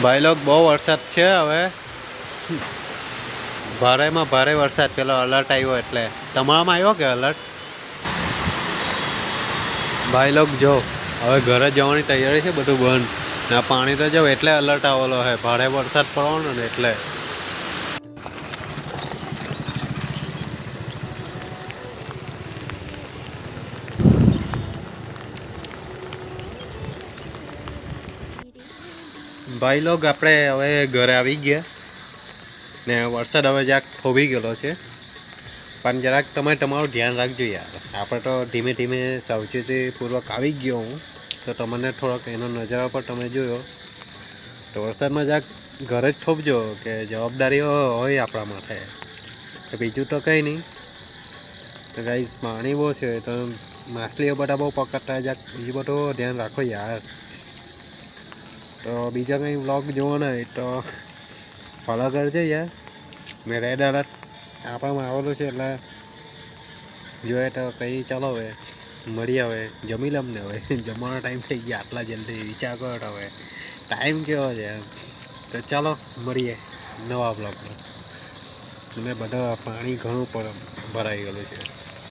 ભાઈ લોગ બહુ વરસાદ છે હવે, ભારેમાં ભારે વરસાદ. પેલો અલર્ટ આવ્યો એટલે તમારામાં આવ્યો કે અલર્ટ? ભાઈ લોગ જો હવે ઘરે જવાની તૈયારી છે, બધું બંધ ને પાણી તો જો એટલે અલર્ટ આવેલો છે, ભારે વરસાદ પડવાનો ને એટલે. ભાઈ લોગ આપણે હવે ઘરે આવી ગયા ને વરસાદ હવે જરાક થોભી ગયેલો છે, પણ જરાક તમે તમારું ધ્યાન રાખજો યાર. આપણે તો ધીમે ધીમે સાવચેતીપૂર્વક આવી ગયો હું, તો તમને થોડોક એનો નજારા પર તમે જોયો તો વરસાદમાં જરાક ઘરે જ થોભજો કે જવાબદારીઓ હોય આપણા માટે. તો બીજું તો કંઈ નહીં. તો ગાઈસ પાણી બહુ છે તો માછલીઓ બધા બહુ પકડતા, જરાક બીજું બધું ધ્યાન રાખો યાર. તો બીજા કંઈ વ્લોગ જોવાના હોય તો ફોલો કરજો યાર. મેં રેડ એલર્ટ આપવામાં આવેલું છે એટલે જોઈએ તો કંઈ ચાલો હવે મળીએ. હવે જમી લમ ને હવે જમવાનો ટાઈમ થઈ ગયા, આટલા જલ્દી વિચાર કરો તો હવે ટાઈમ કેવો છે એમ. તો ચાલો મળીએ નવા બ્લોગમાં. મેં બધા પાણી ઘણું ભરાઈ ગયેલું છે.